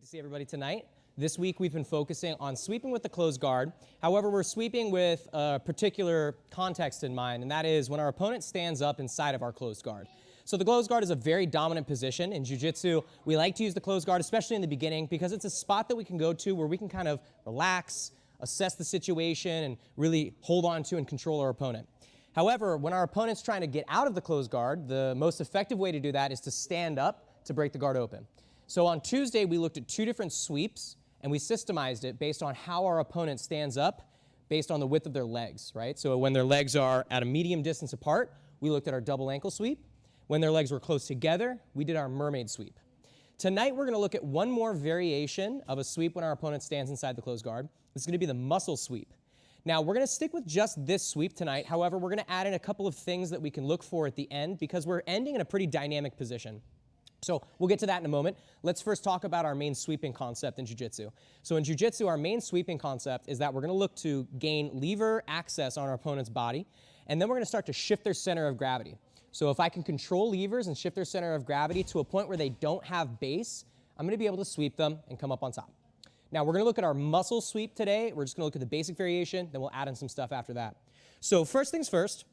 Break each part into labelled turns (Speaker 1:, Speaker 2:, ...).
Speaker 1: see everybody tonight. This week we've been focusing on sweeping with the closed guard. However, we're sweeping with a particular context in mind, and that is when our opponent stands up inside of our closed guard. So the closed guard is a very dominant position. In Jiu Jitsu, we like to use the closed guard, especially in the beginning, because it's a spot that we can go to where we can kind of relax, assess the situation, and really hold on to and control our opponent. However, when our opponent's trying to get out of the closed guard, the most effective way to do that is to stand up to break the guard open. So on Tuesday, we looked at two different sweeps, and we systemized it based on how our opponent stands up based on the width of their legs, right? So when their legs are at a medium distance apart, we looked at our double ankle sweep. When their legs were close together, we did our mermaid sweep. Tonight, we're gonna look at one more variation of a sweep when our opponent stands inside the closed guard. This is gonna be the muscle sweep. Now, we're gonna stick with just this sweep tonight. However, we're gonna add in a couple of things that we can look for at the end because we're ending in a pretty dynamic position. So we'll get to that in a moment. Let's first talk about our main sweeping concept in Jiu Jitsu. So in Jiu Jitsu, our main sweeping concept is that we're gonna look to gain lever access on our opponent's body, and then we're gonna start to shift their center of gravity. So if I can control levers and shift their center of gravity to a point where they don't have base, I'm gonna be able to sweep them and come up on top. Now we're gonna look at our muscle sweep today. We're just gonna look at the basic variation, then we'll add in some stuff after that. So first things first,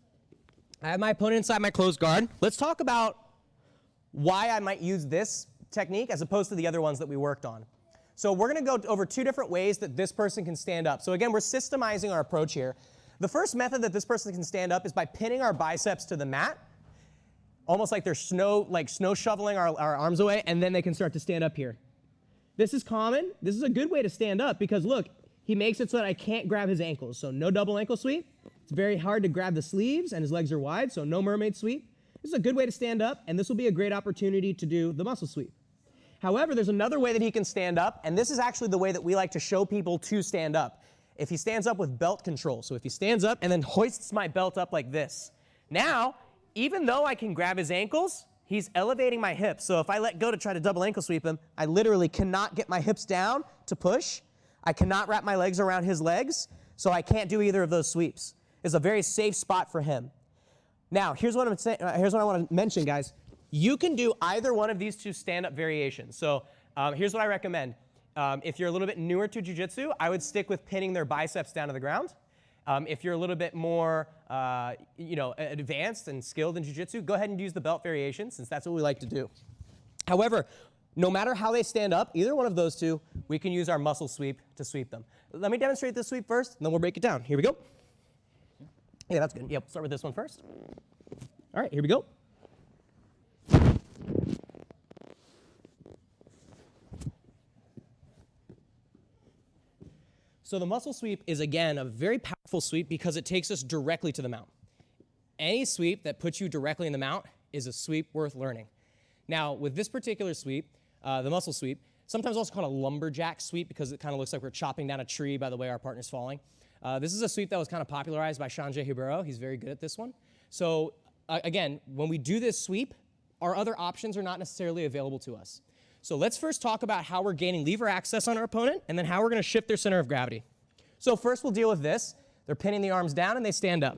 Speaker 1: I have my opponent inside my closed guard. Let's talk about why I might use this technique as opposed to the other ones that we worked on. So we're gonna go over two different ways that this person can stand up. So again, we're systemizing our approach here. The first method that this person can stand up is by pinning our biceps to the mat, almost like they're snow shoveling our arms away, and then they can start to stand up here. This is common. This is a good way to stand up because look, he makes it so that I can't grab his ankles. So no double ankle sweep. It's very hard to grab the sleeves and his legs are wide, so no mermaid sweep. This is a good way to stand up, and this will be a great opportunity to do the muscle sweep. However, there's another way that he can stand up, and this is actually the way that we like to show people to stand up. If he stands up with belt control, so if he stands up and then hoists my belt up like this. Now, even though I can grab his ankles, he's elevating my hips. So if I let go to try to double ankle sweep him, I literally cannot get my hips down to push. I cannot wrap my legs around his legs, so I can't do either of those sweeps. It's a very safe spot for him. Now, here's what I want to mention, guys. You can do either one of these two stand-up variations. So here's what I recommend. If you're a little bit newer to Jiu Jitsu, I would stick with pinning their biceps down to the ground. If you're a little bit more advanced and skilled in Jiu Jitsu, go ahead and use the belt variation since that's what we like to do. However, no matter how they stand up, either one of those two, we can use our muscle sweep to sweep them. Let me demonstrate this sweep first, and then we'll break it down. Here we go. Yeah, that's good. Yeah, we'll start with this one first. All right, here we go. So the muscle sweep is, again, a very powerful sweep because it takes us directly to the mount. Any sweep that puts you directly in the mount is a sweep worth learning. Now, with this particular sweep, the muscle sweep, sometimes also called a lumberjack sweep because it kind of looks like we're chopping down a tree by the way our partner's falling. This is a sweep that was kind of popularized by Sanjay Ribeiro. He's very good at this one. So again, when we do this sweep, our other options are not necessarily available to us. So let's first talk about how we're gaining lever access on our opponent and then how we're going to shift their center of gravity. So first we'll deal with this. They're pinning the arms down and they stand up.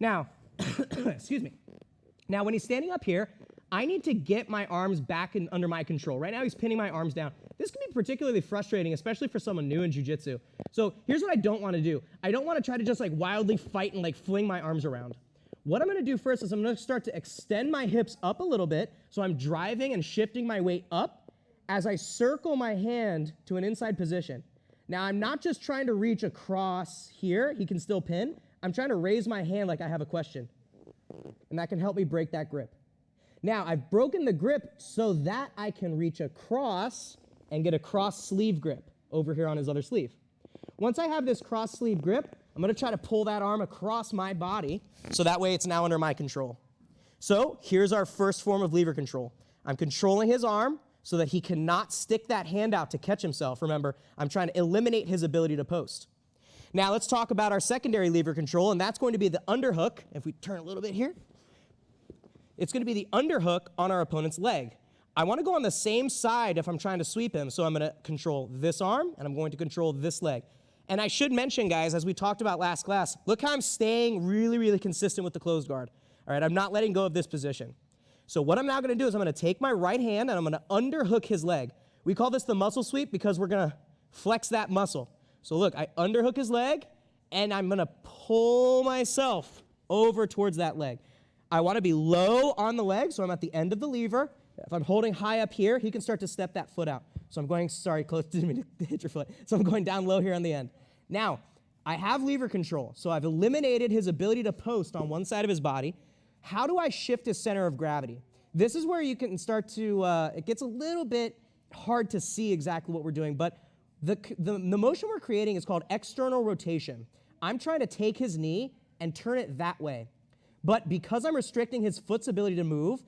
Speaker 1: Now, excuse me. Now when he's standing up here, I need to get my arms back under my control. Right now he's pinning my arms down. This can be particularly frustrating, especially for someone new in Jiu Jitsu. So here's what I don't want to do. I don't want to try to just like wildly fight and like fling my arms around. What I'm going to do first is I'm going to start to extend my hips up a little bit, so I'm driving and shifting my weight up as I circle my hand to an inside position. Now, I'm not just trying to reach across here. He can still pin. I'm trying to raise my hand like I have a question, and that can help me break that grip. Now, I've broken the grip so that I can reach across and get a cross sleeve grip over here on his other sleeve. Once I have this cross sleeve grip, I'm going to try to pull that arm across my body so that way it's now under my control. So here's our first form of lever control. I'm controlling his arm so that he cannot stick that hand out to catch himself. Remember, I'm trying to eliminate his ability to post. Now let's talk about our secondary lever control, and that's going to be the underhook. If we turn a little bit here, it's going to be the underhook on our opponent's leg. I want to go on the same side if I'm trying to sweep him, so I'm going to control this arm, and I'm going to control this leg. And I should mention, guys, as we talked about last class, look how I'm staying really, really consistent with the closed guard. All right, I'm not letting go of this position. So what I'm now going to do is I'm going to take my right hand and I'm going to underhook his leg. We call this the muscle sweep because we're gonna flex that muscle. So look, I underhook his leg, and I'm gonna pull myself over towards that leg. I wanna be low on the leg, so I'm at the end of the lever. If I'm holding high up here, he can start to step that foot out. So I'm going, sorry, close, didn't mean to hit your foot. So I'm going down low here on the end. Now, I have lever control, so I've eliminated his ability to post on one side of his body. How do I shift his center of gravity? This is where you can start to, it gets a little bit hard to see exactly what we're doing, but the motion we're creating is called external rotation. I'm trying to take his knee and turn it that way. But because I'm restricting his foot's ability to move,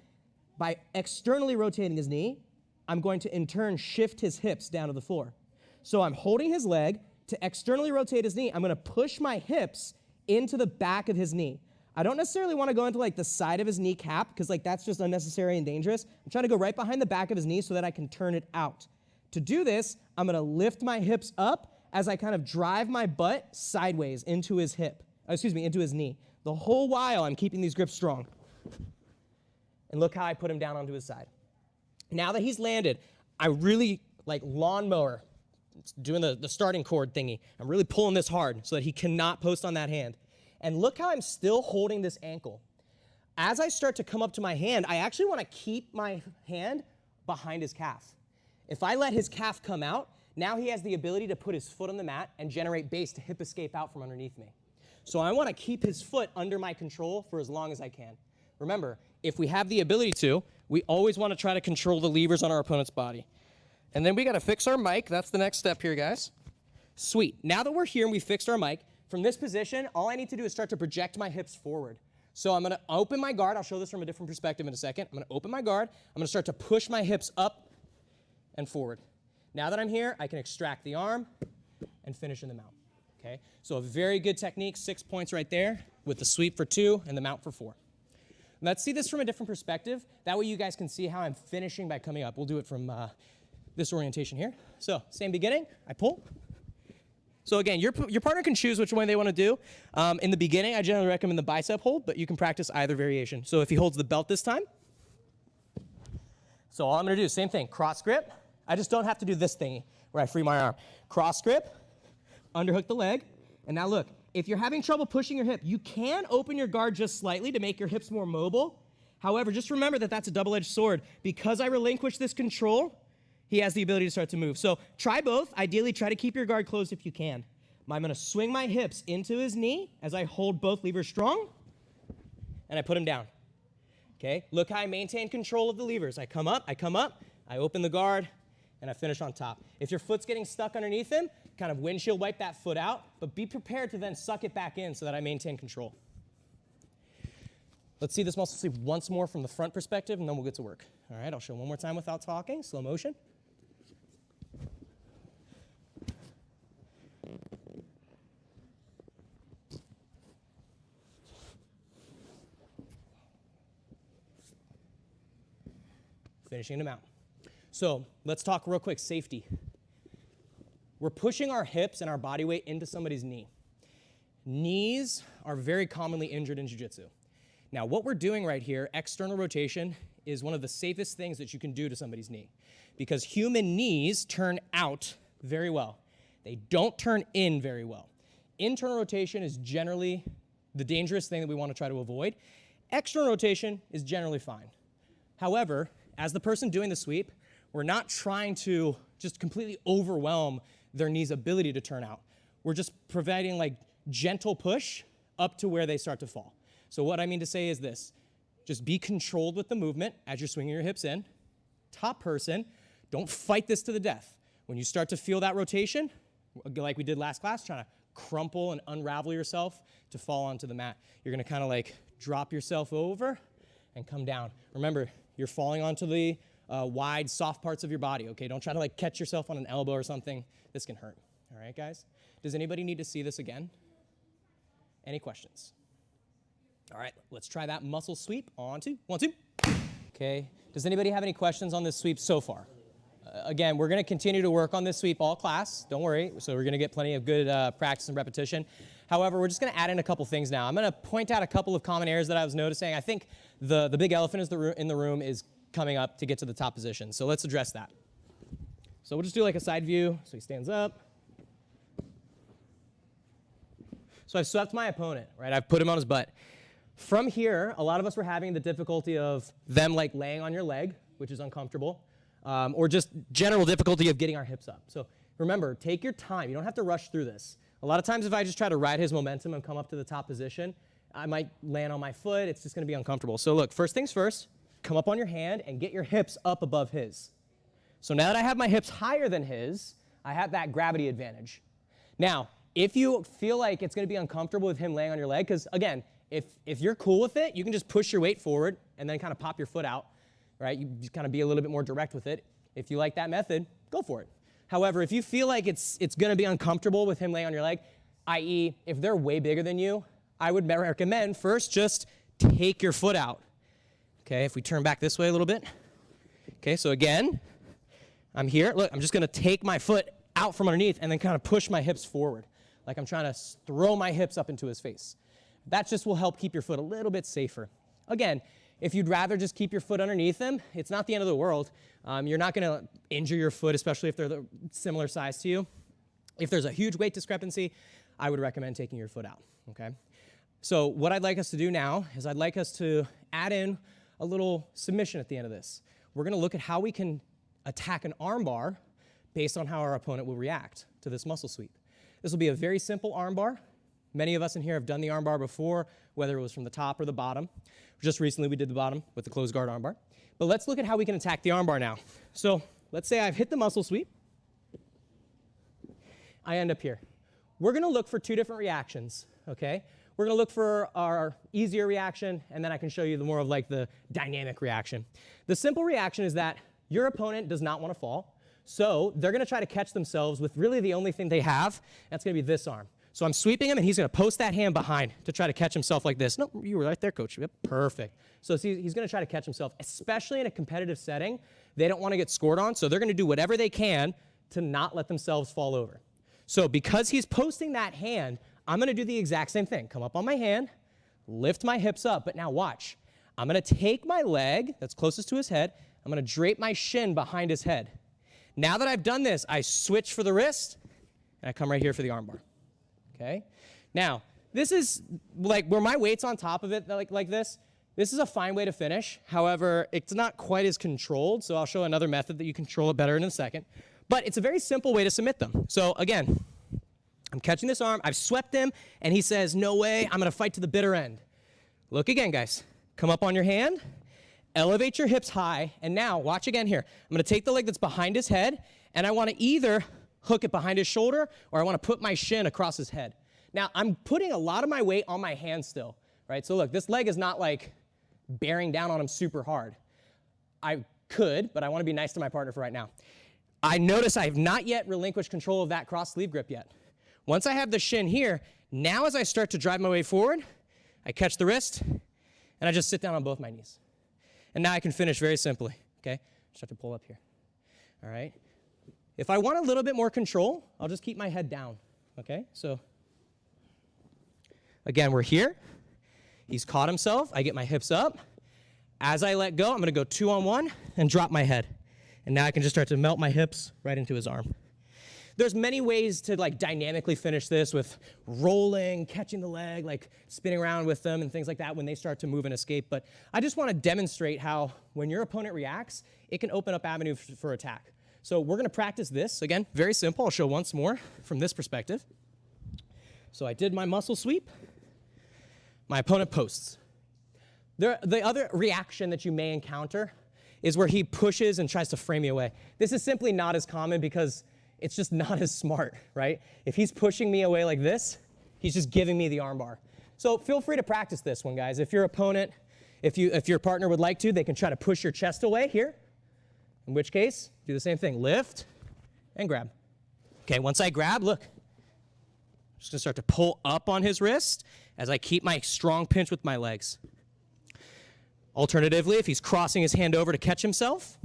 Speaker 1: by externally rotating his knee, I'm going to in turn shift his hips down to the floor. So I'm holding his leg to externally rotate his knee. I'm gonna push my hips into the back of his knee. I don't necessarily wanna go into like the side of his kneecap because like that's just unnecessary and dangerous. I'm trying to go right behind the back of his knee so that I can turn it out. To do this, I'm gonna lift my hips up as I kind of drive my butt sideways into his into his knee. The whole while I'm keeping these grips strong. And look how I put him down onto his side. Now that he's landed, I really, like lawnmower, doing the starting cord thingy. I'm really pulling this hard so that he cannot post on that hand. And look how I'm still holding this ankle. As I start to come up to my hand, I actually want to keep my hand behind his calf. If I let his calf come out, now he has the ability to put his foot on the mat and generate base to hip escape out from underneath me. So I want to keep his foot under my control for as long as I can. Remember, if we have the ability to, we always want to try to control the levers on our opponent's body. And then we got to fix our mic. That's the next step here, guys. Sweet. Now that we're here and we fixed our mic, from this position, all I need to do is start to project my hips forward. So I'm going to open my guard. I'll show this from a different perspective in a second. I'm going to open my guard. I'm going to start to push my hips up and forward. Now that I'm here, I can extract the arm and finish in the mount. Okay? So a very good technique, 6 points right there with the sweep for 2 and the mount for 4. Let's see this from a different perspective. That way you guys can see how I'm finishing by coming up. We'll do it from this orientation here. So same beginning, I pull. So again, your partner can choose which one they want to do. In the beginning, I generally recommend the bicep hold, but you can practice either variation. So if he holds the belt this time, so all I'm going to do is same thing, cross grip. I just don't have to do this thingy where I free my arm. Cross grip, underhook the leg, and now look, if you're having trouble pushing your hip, you can open your guard just slightly to make your hips more mobile. However, just remember that that's a double-edged sword. Because I relinquish this control, he has the ability to start to move. So try both. Ideally, try to keep your guard closed if you can. I'm going to swing my hips into his knee as I hold both levers strong, and I put him down. Okay? Look how I maintain control of the levers. I come up, I open the guard, and I finish on top. If your foot's getting stuck underneath him, kind of windshield wipe that foot out, but be prepared to then suck it back in so that I maintain control. Let's see this muscle sweep once more from the front perspective, and then we'll get to work. All right, I'll show one more time without talking, slow motion. Finishing him out. So let's talk real quick, safety. We're pushing our hips and our body weight into somebody's knee. Knees are very commonly injured in Jiu Jitsu. Now what we're doing right here, external rotation, is one of the safest things that you can do to somebody's knee because human knees turn out very well. They don't turn in very well. Internal rotation is generally the dangerous thing that we want to try to avoid. External rotation is generally fine. However, as the person doing the sweep, we're not trying to just completely overwhelm their knee's ability to turn out. We're just providing like gentle push up to where they start to fall. So what I mean to say is this, just be controlled with the movement as you're swinging your hips in. Top person, don't fight this to the death. When you start to feel that rotation, like we did last class, trying to crumple and unravel yourself to fall onto the mat. You're gonna kind of like drop yourself over and come down. Remember, you're falling onto the wide, soft parts of your body, okay? Don't try to like catch yourself on an elbow or something. This can hurt, all right, guys? Does anybody need to see this again? Any questions? All right, let's try that muscle sweep. On to 1, 2. Okay, does anybody have any questions on this sweep so far? Again, we're gonna continue to work on this sweep all class, don't worry. So we're gonna get plenty of good practice and repetition. However, we're just gonna add in a couple things now. I'm gonna point out a couple of common errors that I was noticing. I think the big elephant in the room is coming up to get to the top position. So let's address that. So we'll just do like a side view. So he stands up. So I've swept my opponent, right? I've put him on his butt. From here, a lot of us were having the difficulty of them like laying on your leg, which is uncomfortable, or just general difficulty of getting our hips up. So remember, take your time. You don't have to rush through this. A lot of times if I just try to ride his momentum and come up to the top position, I might land on my foot. It's just going to be uncomfortable. So look, first things first, come up on your hand and get your hips up above his. So now that I have my hips higher than his, I have that gravity advantage. Now, if you feel like it's going to be uncomfortable with him laying on your leg, because again, if you're cool with it, you can just push your weight forward and then kind of pop your foot out, right? You just kind of be a little bit more direct with it. If you like that method, go for it. However, if you feel like it's going to be uncomfortable with him laying on your leg, i.e. if they're way bigger than you, I would recommend first just take your foot out. Okay, if we turn back this way a little bit. Okay, so again, I'm here. Look, I'm just going to take my foot out from underneath and then kind of push my hips forward, like I'm trying to throw my hips up into his face. That just will help keep your foot a little bit safer. Again, if you'd rather just keep your foot underneath him, it's not the end of the world. You're not going to injure your foot, especially if they're the similar size to you. If there's a huge weight discrepancy, I would recommend taking your foot out, okay? So what I'd like us to do now is I'd like us to add in a little submission at the end of this. We're going to look at how we can attack an arm bar based on how our opponent will react to this muscle sweep. This will be a very simple arm bar. Many of us in here have done the arm bar before, whether it was from the top or the bottom. Just recently we did the bottom with the closed guard arm bar. But let's look at how we can attack the arm bar now. So let's say I've hit the muscle sweep. I end up here. We're going to look for two different reactions, okay? We're going to look for our easier reaction, and then I can show you the more of like the dynamic reaction. The simple reaction is that your opponent does not want to fall, so they're going to try to catch themselves with really the only thing they have. That's going to be this arm. So I'm sweeping him, and he's going to post that hand behind to try to catch himself like this. No, you were right there, coach. Yep, perfect. So he's going to try to catch himself, especially in a competitive setting. They don't want to get scored on, so they're going to do whatever they can to not let themselves fall over. So because he's posting that hand, I'm going to do the exact same thing. Come up on my hand, lift my hips up, but now watch. I'm going to take my leg that's closest to his head. I'm going to drape my shin behind his head. Now that I've done this, I switch for the wrist, and I come right here for the arm bar. Okay? Now, this is like where my weight's on top of it like this. This is a fine way to finish. However, it's not quite as controlled, so I'll show another method that you control it better in a second. But it's a very simple way to submit them. So again, I'm catching this arm, I've swept him, and he says, no way, I'm going to fight to the bitter end. Look again, guys. Come up on your hand, elevate your hips high, and now watch again here. I'm going to take the leg that's behind his head, and I want to either hook it behind his shoulder, or I want to put my shin across his head. Now, I'm putting a lot of my weight on my hand still, right? So look, this leg is not like bearing down on him super hard. I could, but I want to be nice to my partner for right now. I notice I have not yet relinquished control of that cross sleeve grip yet. Once I have the shin here, now as I start to drive my way forward, I catch the wrist, and I just sit down on both my knees. And now I can finish very simply, okay? Start to pull up here, all right? If I want a little bit more control, I'll just keep my head down, okay? So, again, we're here. He's caught himself. I get my hips up. As I let go, I'm going to go 2-on-1 and drop my head. And now I can just start to melt my hips right into his arm. There's many ways to like dynamically finish this with rolling, catching the leg, like spinning around with them and things like that when they start to move and escape. But I just want to demonstrate how when your opponent reacts, it can open up avenues for attack. So we're going to practice this. Again, very simple. I'll show once more from this perspective. So I did my muscle sweep. My opponent posts. The other reaction that you may encounter is where he pushes and tries to frame you away. This is simply not as common because it's just not as smart, right? If he's pushing me away like this, he's just giving me the armbar. So feel free to practice this one, guys. If your opponent, if your partner would like to, they can try to push your chest away here. In which case, do the same thing. Lift and grab. Okay, once I grab, look. I'm just going to start to pull up on his wrist as I keep my strong pinch with my legs. Alternatively, if he's crossing his hand over to catch himself,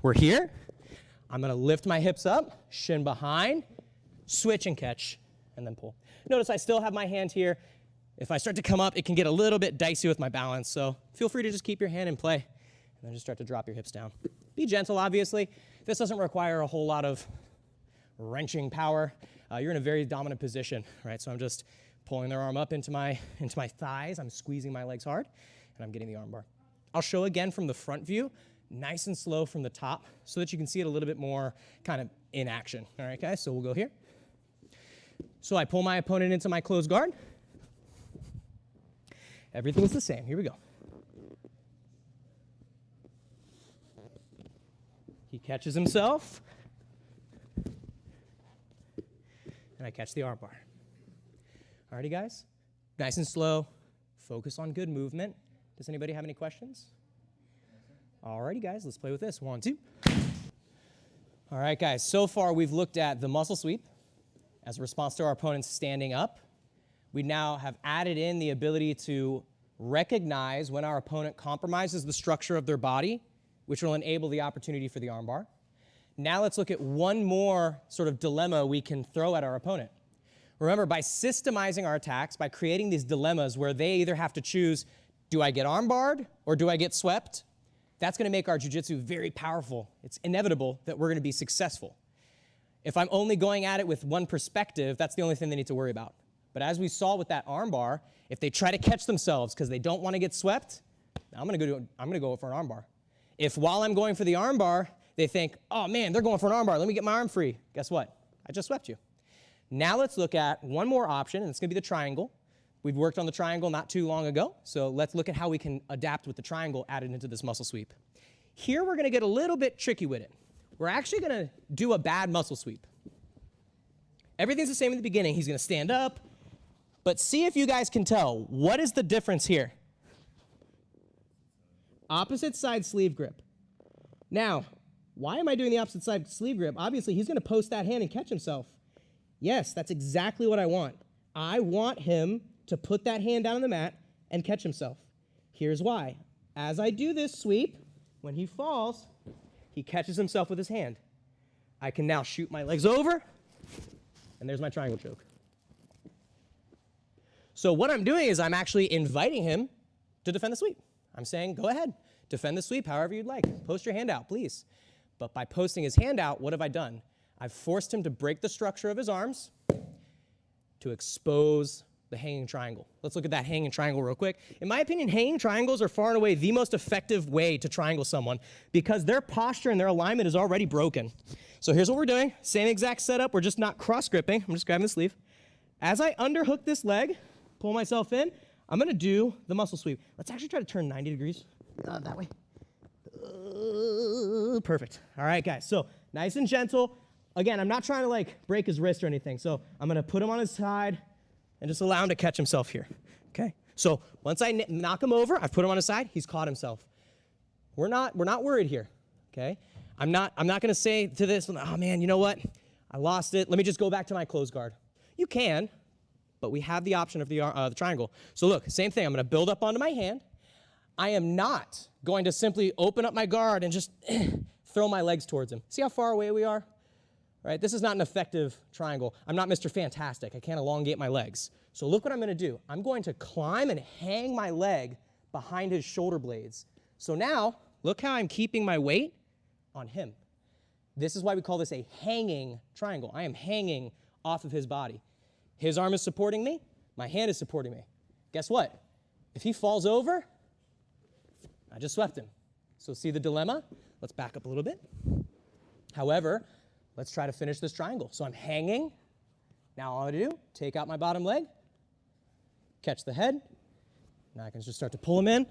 Speaker 1: we're here. I'm going to lift my hips up, shin behind, switch and catch, and then pull. Notice I still have my hand here. If I start to come up, it can get a little bit dicey with my balance, so feel free to just keep your hand in play. then just start to drop your hips down. Be gentle, obviously. This doesn't require a whole lot of wrenching power. You're in a very dominant position, right? So I'm just pulling their arm up into my thighs. I'm squeezing my legs hard, and I'm getting the arm bar. I'll show again from the front view, nice and slow from the top, so that you can see it a little bit more kind of in action. All right, guys, so we'll go here. So I pull my opponent into my closed guard. Everything's the same. Here we go. He catches himself, and I catch the arm bar. Alrighty, guys, nice and slow. Focus on good movement. Does anybody have any questions? Alrighty, guys, let's play with this. 1, 2. All right, guys, so far we've looked at the muscle sweep as a response to our opponents standing up. We now have added in the ability to recognize when our opponent compromises the structure of their body, which will enable the opportunity for the armbar. Now let's look at one more sort of dilemma we can throw at our opponent. Remember, by systemizing our attacks, by creating these dilemmas where they either have to choose, do I get armbarred or do I get swept? That's going to make our jiu-jitsu very powerful. It's inevitable that we're going to be successful. If I'm only going at it with one perspective, that's the only thing they need to worry about. But as we saw with that armbar, if they try to catch themselves because they don't want to get swept, I'm going to go for an armbar. If while I'm going for the armbar, they think, oh man, they're going for an armbar, let me get my arm free. Guess what? I just swept you. Now let's look at one more option, and it's going to be the triangle. We've worked on the triangle not too long ago, so let's look at how we can adapt with the triangle added into this muscle sweep. Here we're going to get a little bit tricky with it. We're actually going to do a bad muscle sweep. Everything's the same in the beginning. He's going to stand up, but see if you guys can tell. What is the difference here? Opposite side sleeve grip. Now, why am I doing the opposite side sleeve grip? Obviously, he's going to post that hand and catch himself. Yes, that's exactly what I want. I want him to put that hand down on the mat and catch himself. Here's why. As I do this sweep, when he falls, he catches himself with his hand. I can now shoot my legs over, and there's my triangle choke. So what I'm doing is I'm actually inviting him to defend the sweep. I'm saying, go ahead, defend the sweep however you'd like. Post your hand out, please. But by posting his hand out, what have I done? I've forced him to break the structure of his arms to expose the hanging triangle. Let's look at that hanging triangle real quick. In my opinion, hanging triangles are far and away the most effective way to triangle someone because their posture and their alignment is already broken. So here's what we're doing. Same exact setup. We're just not cross-gripping. I'm just grabbing the sleeve. As I underhook this leg, pull myself in, I'm going to do the muscle sweep. Let's actually try to turn 90 degrees that way. Perfect. All right, guys. So nice and gentle. Again, I'm not trying to like break his wrist or anything. So I'm going to put him on his side and just allow him to catch himself here. Okay. So once I knock him over, I've put him on his side. He's caught himself. We're not worried here. Okay. I'm not going to say to this, oh man, you know what? I lost it. Let me just go back to my closed guard. You can, but we have the option of the triangle. So look, same thing. I'm going to build up onto my hand. I am not going to simply open up my guard and just throw my legs towards him. See how far away we are? Right? This is not an effective triangle. I'm not Mr. Fantastic. I can't elongate my legs. So look what I'm going to do. I'm going to climb and hang my leg behind his shoulder blades. So now, look how I'm keeping my weight on him. This is why we call this a hanging triangle. I am hanging off of his body. His arm is supporting me. My hand is supporting me. Guess what? If he falls over, I just swept him. So see the dilemma? Let's back up a little bit. However, let's try to finish this triangle. So I'm hanging. Now all I do, take out my bottom leg, catch the head. Now I can just start to pull him in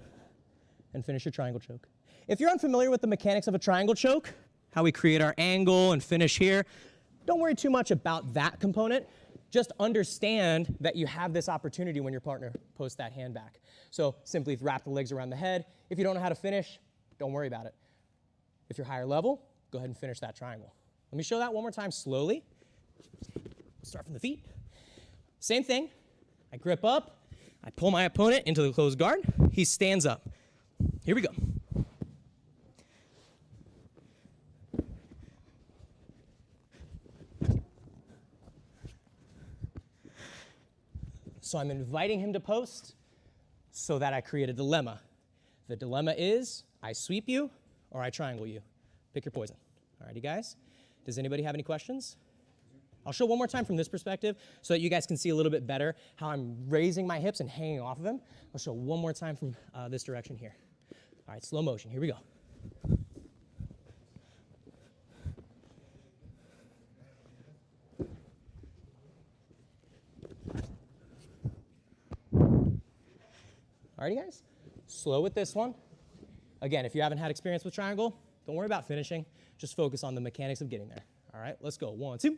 Speaker 1: and finish your triangle choke. If you're unfamiliar with the mechanics of a triangle choke, how we create our angle and finish here, don't worry too much about that component. Just understand that you have this opportunity when your partner posts that hand back. So simply wrap the legs around the head. If you don't know how to finish, don't worry about it. If you're higher level, go ahead and finish that triangle. Let me show that one more time slowly. Start from the feet. Same thing. I grip up. I pull my opponent into the closed guard. He stands up. Here we go. So I'm inviting him to post so that I create a dilemma. The dilemma is, I sweep you or I triangle you. Pick your poison. All righty, guys? Does anybody have any questions? I'll show one more time from this perspective so that you guys can see a little bit better how I'm raising my hips and hanging off of them. I'll show one more time from this direction here. All right, slow motion. Here we go. Alrighty, guys? Slow with this one. Again, if you haven't had experience with triangle, don't worry about finishing. Just focus on the mechanics of getting there. All right, let's go. 1, 2.